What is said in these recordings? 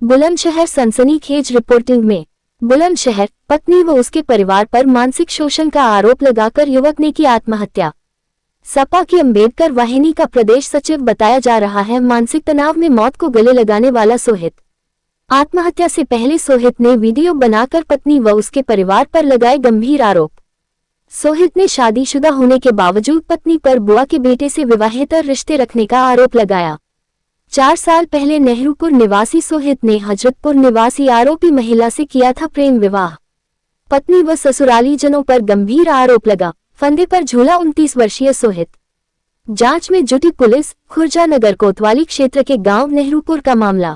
बुलंदशहर सनसनीखेज रिपोर्टिंग में बुलंदशहर, पत्नी व उसके परिवार पर मानसिक शोषण का आरोप लगाकर युवक ने की आत्महत्या। सपा की अम्बेडकर वाहिनी का प्रदेश सचिव बताया जा रहा है। मानसिक तनाव में मौत को गले लगाने वाला सोहित। आत्महत्या से पहले सोहित ने वीडियो बनाकर पत्नी व उसके परिवार पर लगाए गंभीर आरोप। सोहित ने शादीशुदा होने के बावजूद पत्नी पर बुआ के बेटे से विवाहेतर रिश्ते रखने का आरोप लगाया। 4 साल पहले नेहरूपुर निवासी सोहित ने हजरतपुर निवासी आरोपी महिला से किया था प्रेम विवाह। पत्नी व ससुरालीजनों पर गंभीर आरोप लगा। फंदे पर झूला 29 वर्षीय सोहित। जांच में जुटी पुलिस। खुर्जा नगर कोतवाली क्षेत्र के गांव नेहरूपुर का मामला।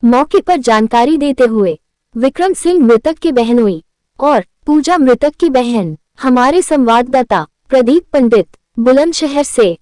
मौके पर जानकारी देते हुए विक्रम सिंह मृतक की बहनोई और पूजा मृतक की बहन। हमारे संवाददाता प्रदीप पंडित बुलंदशहर से।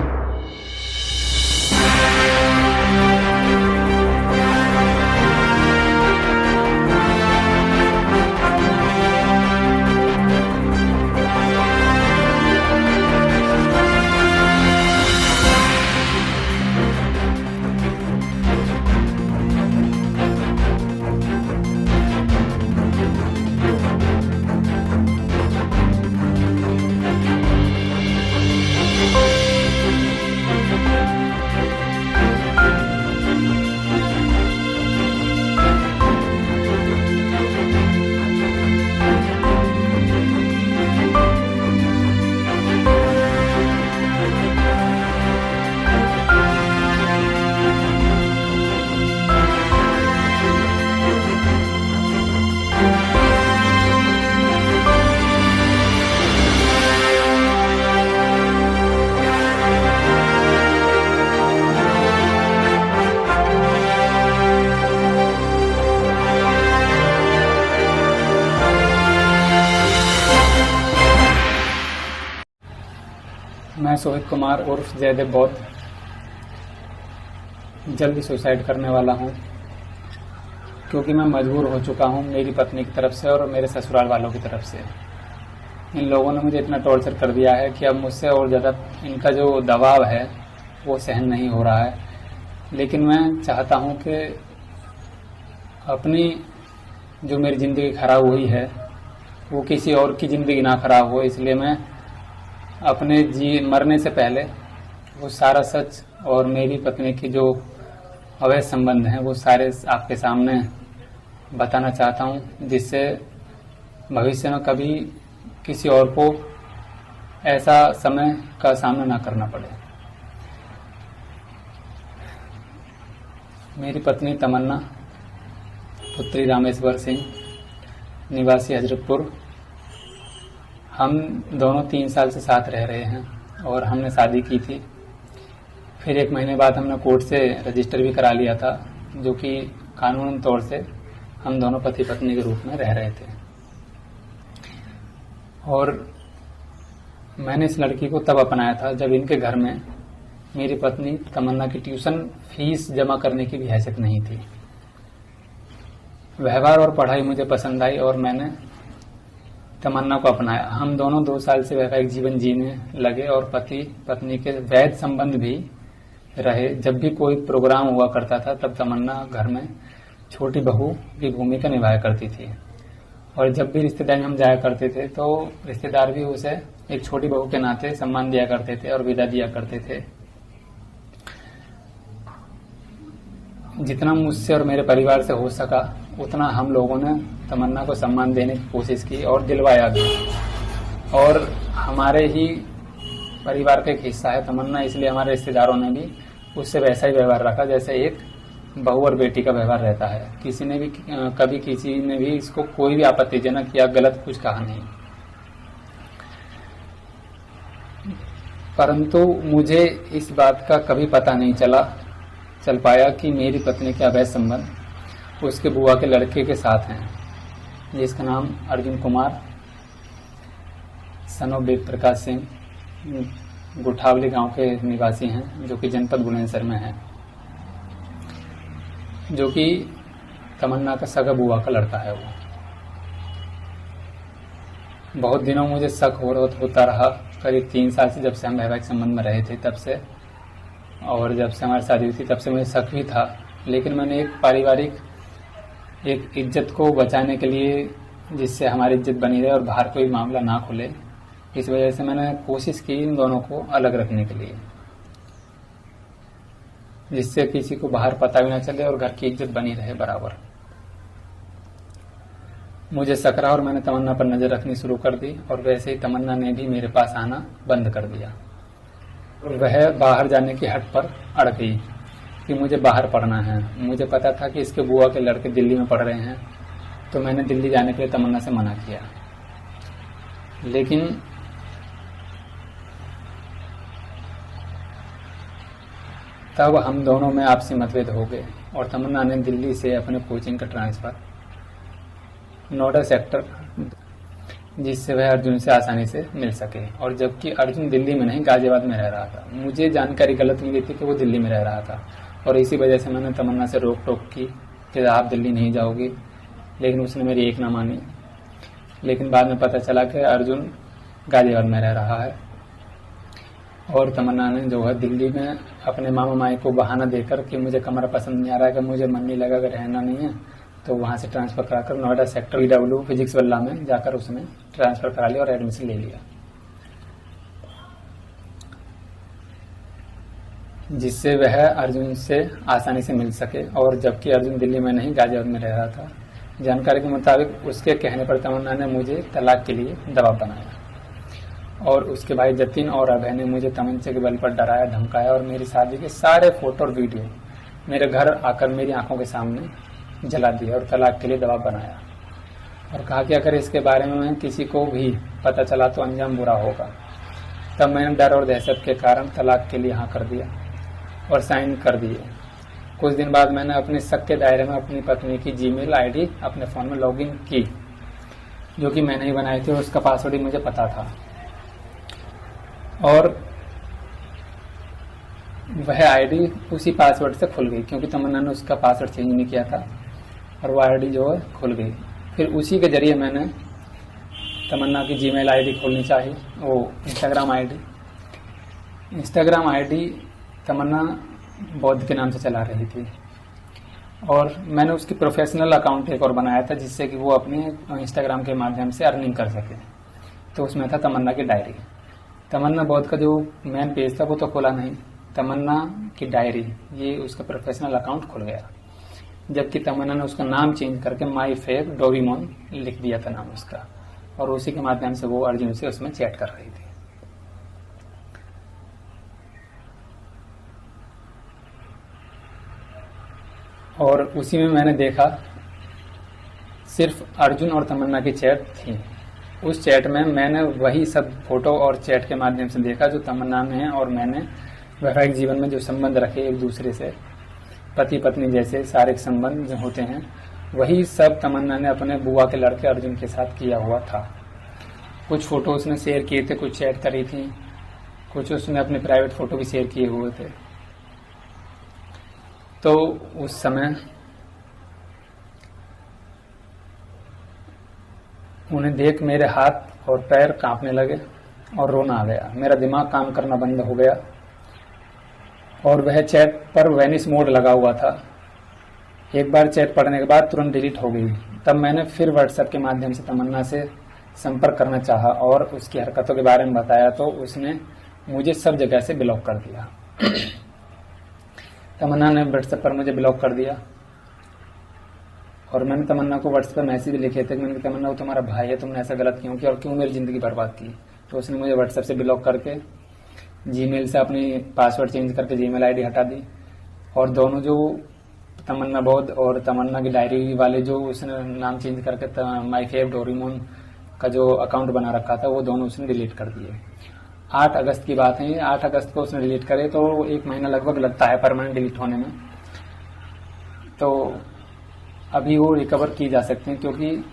मैं सोहित कुमार उर्फ जयदेव बौद्ध जल्दी सुसाइड करने वाला हूं, क्योंकि मैं मजबूर हो चुका हूं मेरी पत्नी की तरफ से और मेरे ससुराल वालों की तरफ से। इन लोगों ने मुझे इतना टॉर्चर कर दिया है कि अब मुझसे और ज़्यादा इनका जो दबाव है वो सहन नहीं हो रहा है। लेकिन मैं चाहता हूं कि अपनी जो मेरी ज़िंदगी खराब हुई है वो किसी और की ज़िंदगी ना खराब हो, इसलिए मैं अपने मरने से पहले वो सारा सच और मेरी पत्नी की जो अवैध संबंध हैं वो सारे आपके सामने बताना चाहता हूं, जिससे भविष्य में कभी किसी और को ऐसा समय का सामना ना करना पड़े। मेरी पत्नी तमन्ना पुत्री रामेश्वर सिंह निवासी हजरतपुर, हम दोनों 3 साल से साथ रह रहे हैं और हमने शादी की थी। फिर 1 महीने बाद हमने कोर्ट से रजिस्टर भी करा लिया था, जो कि कानूनी तौर से हम दोनों पति पत्नी के रूप में रह रहे थे। और मैंने इस लड़की को तब अपनाया था जब इनके घर में मेरी पत्नी तमन्ना की ट्यूशन फीस जमा करने की भी हैसियत नहीं थी। व्यवहार और पढ़ाई मुझे पसंद आई और मैंने तमन्ना को अपनाया। हम दोनों 2 साल से वैवाहिक जीवन जीने लगे और पति पत्नी के वैध संबंध भी रहे। जब भी कोई प्रोग्राम हुआ करता था तब तमन्ना घर में छोटी बहू की भूमिका निभाया करती थी, और जब भी रिश्तेदार में हम जाया करते थे तो रिश्तेदार भी उसे एक छोटी बहू के नाते सम्मान दिया करते थे और विदा दिया करते थे। जितना मुझसे और मेरे परिवार से हो सका उतना हम लोगों ने तमन्ना को सम्मान देने की कोशिश की और दिलवाया भी। और हमारे ही परिवार का एक हिस्सा है तमन्ना, इसलिए हमारे रिश्तेदारों ने भी उससे वैसा ही व्यवहार रखा जैसे एक बहू और बेटी का व्यवहार रहता है। किसी ने भी कभी किसी ने भी इसको कोई भी आपत्तिजनक या गलत कुछ कहा नहीं। परंतु मुझे इस बात का कभी पता नहीं चल पाया कि मेरी पत्नी के अवैध संबंध उसके बुआ के लड़के के साथ हैं, जिसका नाम अर्जुन कुमार सन ऑफ वेद प्रकाश सिंह गुठावली गांव के निवासी हैं, जो कि जनपद बुलंदशहर में है, जो कि तमन्ना का सगा बुआ का लड़का है। वो बहुत दिनों मुझे शक होता रहा, करीब 3 साल से, जब से हम वैवाहिक संबंध में रहे थे तब से, और जब से हमारी शादी हुई थी तब से मुझे शक भी था। लेकिन मैंने एक पारिवारिक एक इज्जत को बचाने के लिए, जिससे हमारी इज्जत बनी रहे और बाहर कोई मामला ना खुले, इस वजह से मैंने कोशिश की इन दोनों को अलग रखने के लिए, जिससे किसी को बाहर पता भी ना चले और घर की इज्जत बनी रहे बराबर। मुझे शक रहा और मैंने तमन्ना पर नजर रखनी शुरू कर दी और वैसे ही तमन्ना ने भी मेरे पास आना बंद कर दिया। वह बाहर जाने की हट पर अड़ गई कि मुझे बाहर पढ़ना है। मुझे पता था कि इसके बुआ के लड़के दिल्ली में पढ़ रहे हैं, तो मैंने दिल्ली जाने के लिए तमन्ना से मना किया। लेकिन तब हम दोनों में आपसी मतभेद हो गए और तमन्ना ने दिल्ली से अपने कोचिंग का ट्रांसफर नोएडा सेक्टर, जिससे वह अर्जुन से आसानी से मिल सके। और जबकि अर्जुन दिल्ली में नहीं गाजियाबाद में रह रहा था। मुझे जानकारी गलत मिली थी कि वो दिल्ली में रह रहा था और इसी वजह से मैंने तमन्ना से रोक टोक की कि आप दिल्ली नहीं जाओगी, लेकिन उसने मेरी एक ना मानी। लेकिन बाद में पता चला कि अर्जुन गाजियाबाद में रह रहा है और तमन्ना ने जो है दिल्ली में अपने मामा माई को बहाना देकर कि मुझे कमरा पसंद नहीं आ रहा है, कि मुझे मन नहीं लगा, कि रहना नहीं है, तो वहां से ट्रांसफर कराकर नोएडा सेक्टर PW फिजिक्स वाला में जाकर उसने ट्रांसफर करा लिया और एडमिशन ले लिया, जिससे वह अर्जुन से आसानी से मिल सके। और जबकि अर्जुन दिल्ली में नहीं गाजियाबाद में रह रहा था। जानकारी के मुताबिक उसके कहने पर तमन्ना ने मुझे तलाक के लिए दबाव बनाया और उसके भाई जतिन और अभय ने मुझे तमंचे के बल पर डराया, धमकाया और मेरी शादी के सारे फोटो और वीडियो मेरे घर आकर मेरी आंखों के सामने जला दिया और तलाक के लिए दबाव बनाया और कहा कि अगर इसके बारे में किसी को भी पता चला तो अंजाम बुरा होगा। तब मैंने डर और दहशत के कारण तलाक के लिए हाँ कर दिया और साइन कर दिए। कुछ दिन बाद मैंने अपने शक के दायरे में अपनी पत्नी की जीमेल आईडी अपने फोन में लॉगिन की, जो कि मैंने ही बनाई थी और उसका पासवर्ड ही मुझे पता था। और वह आईडी उसी पासवर्ड से खुल गई, क्योंकि तमन्ना ने उसका पासवर्ड चेंज नहीं किया था और वह आईडी जो है खुल गई। फिर उसी के जरिए मैंने तमन्ना की जीमेल आईडी खोलनी चाहिए, वो इंस्टाग्राम आईडी तमन्ना बौद्ध के नाम से चला रही थी और मैंने उसकी प्रोफेशनल अकाउंट एक और बनाया था, जिससे कि वो अपने इंस्टाग्राम के माध्यम से अर्निंग कर सके। तो उसमें था तमन्ना की डायरी। तमन्ना बौद्ध का जो मेन पेज था वो तो खोला नहीं, तमन्ना की डायरी ये उसका प्रोफेशनल अकाउंट खुल गया। जबकि तमन्ना ने उसका नाम चेंज करके माई फेव डोरीमोन लिख दिया था नाम उसका, और उसी के माध्यम से वो अर्जुन से उसमें चैट कर रही थी। और उसी में मैंने देखा सिर्फ अर्जुन और तमन्ना की चैट थी। उस चैट में मैंने वही सब फोटो और चैट के माध्यम से देखा जो तमन्ना ने और मैंने वैवाहिक जीवन में जो संबंध रखे एक दूसरे से, पति पत्नी जैसे शारीरिक संबंध जो होते हैं, वही सब तमन्ना ने अपने बुआ के लड़के अर्जुन के साथ किया हुआ था। कुछ फोटो उसने शेयर किए थे, कुछ चैट करी थी, कुछ उसने अपने प्राइवेट फोटो भी शेयर किए हुए थे। तो उस समय उन्हें देख मेरे हाथ और पैर कांपने लगे और रोना आ गया। मेरा दिमाग काम करना बंद हो गया और वह चैट पर वेनिस मोड लगा हुआ था। एक बार चैट पढ़ने के बाद तुरंत डिलीट हो गई। तब मैंने फिर व्हाट्सएप के माध्यम से तमन्ना से संपर्क करना चाहा और उसकी हरकतों के बारे में बताया, तो उसने मुझे सब जगह से ब्लॉक कर दिया। तमन्ना ने व्हाट्सएप पर मुझे ब्लॉक कर दिया और मैंने तमन्ना को व्हाट्सएप पर मैसेज लिखे थे कि मैंने तमन्ना वो तुम्हारा भाई है, तुमने ऐसा गलत क्यों किया और क्यों मेरी जिंदगी बर्बाद की। तो उसने मुझे व्हाट्सएप से ब्लॉक करके जीमेल से अपनी पासवर्ड चेंज करके जीमेल आईडी हटा दी और दोनों जो तमन्ना बौद्ध और तमन्ना की डायरी वाले जो उसने नाम चेंज करके माई फेव डोरीमोन का जो अकाउंट बना रखा था वो दोनों उसने डिलीट कर दिए। 8 अगस्त की बात है, 8 अगस्त को उसने डिलीट करे तो 1 महीना लगभग लगता है परमानेंट डिलीट होने में। तो अभी वो रिकवर की जा सकती है, क्योंकि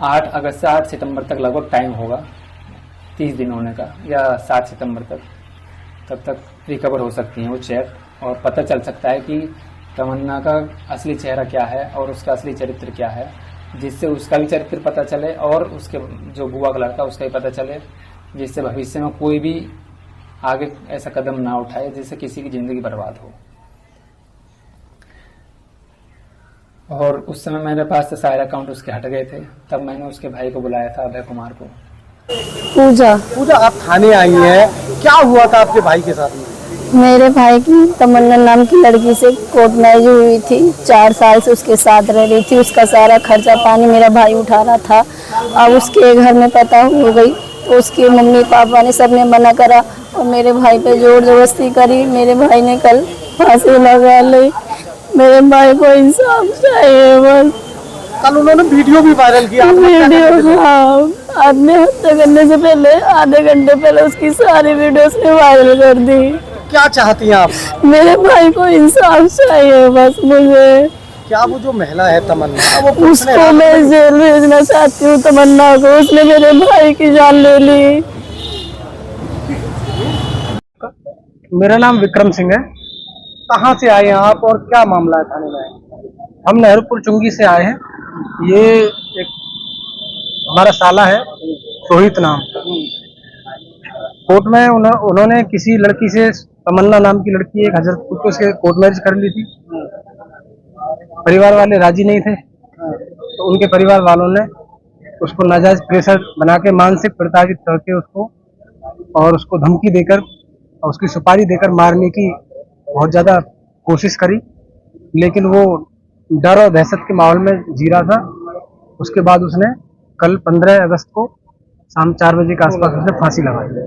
8 अगस्त से 8 सितंबर तक लगभग टाइम होगा 30 दिन होने का, या 7 सितंबर तक, तब तक रिकवर हो सकती है वो चैट और पता चल सकता है कि तमन्ना का असली चेहरा क्या है और उसका असली चरित्र क्या है, जिससे उसका भी चरित्र पता चले और उसके जो बुआ का लड़का उसका भी पता चले, जिससे भविष्य में कोई भी आगे ऐसा कदम ना उठाए जिससे किसी की जिंदगी बर्बाद हो। और उस समय मेरे पास से सारे अकाउंट उसके हट गए थे। तब मैंने उसके भाई को बुलाया था, अभय कुमार को। पूजा, आप थाने आई हैं, क्या हुआ था आपके भाई के साथ में? मेरे भाई की तमन्ना नाम की लड़की से कोर्ट मैरिज हुई थी। 4 साल से उसके साथ रह रही थी। उसका सारा खर्चा पानी मेरा भाई उठा रहा था। अब उसके घर में पता हो गई तो उसके मम्मी पापा ने सबने मना करा और मेरे भाई पे जोर जबरदस्ती करी। मेरे भाई ने कल फांसी लगा ली। मेरे भाई को इंसाफ चाहिए बस। कल उन्होंने वीडियो भी वायरल किया। वीडियो, हाँ, आत्महत्या करने से पहले आधे घंटे पहले उसकी सारी वीडियो उसने वायरल कर दी। क्या चाहती हैं आप? मेरे भाई को इंसाफ चाहिए बस मुझे। क्या वो जो महिला है तमन्ना, वो उसको मैं जेल भेजना चाहती हूँ। तमन्ना को, उसने मेरे भाई की जान ले ली। मेरा नाम विक्रम सिंह है। कहाँ से आए हैं आप और क्या मामला है थाने में? हम नेहरूपुर चुंगी से आए हैं। ये एक हमारा साला है सोहित नाम। कोर्ट में उन्होंने किसी लड़की से, तमन्ना नाम की लड़की, एक हजरतपुर को उसके कोर्ट मैरिज कर ली थी। परिवार वाले राजी नहीं थे तो उनके परिवार वालों ने उसको नाजायज प्रेशर बना के मानसिक प्रताड़ित करके उसको और उसको धमकी देकर और उसकी सुपारी देकर मारने की बहुत ज़्यादा कोशिश करी, लेकिन वो डर और दहशत के माहौल में जी रहा था। उसके बाद उसने कल 15 अगस्त को शाम 4 बजे के आसपास उसने फांसी लगा दी।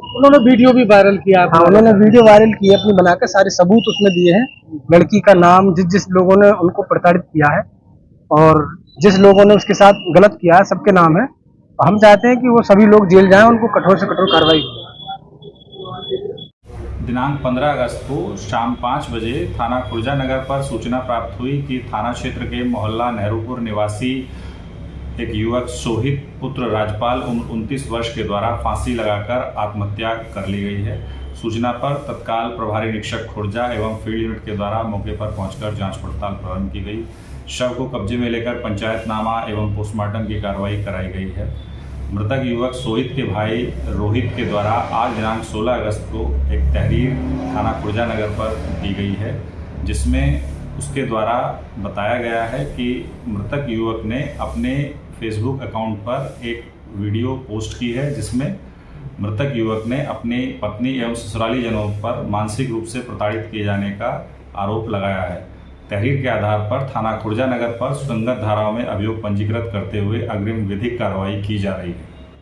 उन्होंने वीडियो भी वायरल किया। हाँ, उन्होंने वीडियो वायरल की अपनी बनाकर, सारे सबूत उसमें दिए हैं। लड़की का नाम, जिस लोगों ने उनको प्रताड़ित किया है और जिस लोगों ने उसके साथ गलत किया है, सबके नाम है। हम चाहते हैं कि वो सभी लोग जेल जाएं, उनको कठोर से कठोर कार्रवाई हो। दिनांक 15 अगस्त को शाम 5 बजे थाना खुर्जा नगर पर सूचना प्राप्त हुई कि थाना क्षेत्र के मोहल्ला नेहरूपुर निवासी एक युवक सोहित पुत्र राजपाल उम्र 29 वर्ष के द्वारा फांसी लगाकर आत्महत्या कर ली गई है। सूचना पर तत्काल प्रभारी निरीक्षक खुर्जा एवं फील्ड यूनिट के द्वारा मौके पर पहुंचकर जांच पड़ताल प्रारंभ की गई। शव को कब्जे में लेकर पंचायतनामा एवं पोस्टमार्टम की कार्रवाई कराई गई है। मृतक युवक सोहित के भाई रोहित के द्वारा आज दिनांक 16 अगस्त को एक तहरीर थाना खुर्जा नगर पर दी गई है, जिसमें उसके द्वारा बताया गया है कि मृतक युवक ने अपने फेसबुक अकाउंट पर एक वीडियो पोस्ट की है, जिसमें मृतक युवक ने अपनी पत्नी एवं ससुराली जनों पर मानसिक रूप से प्रताड़ित किए जाने का आरोप लगाया है। तहरीर के आधार पर थाना खुर्जा नगर पर सुसंगत धाराओं में अभियोग पंजीकृत करते हुए अग्रिम विधिक कार्रवाई की जा रही है।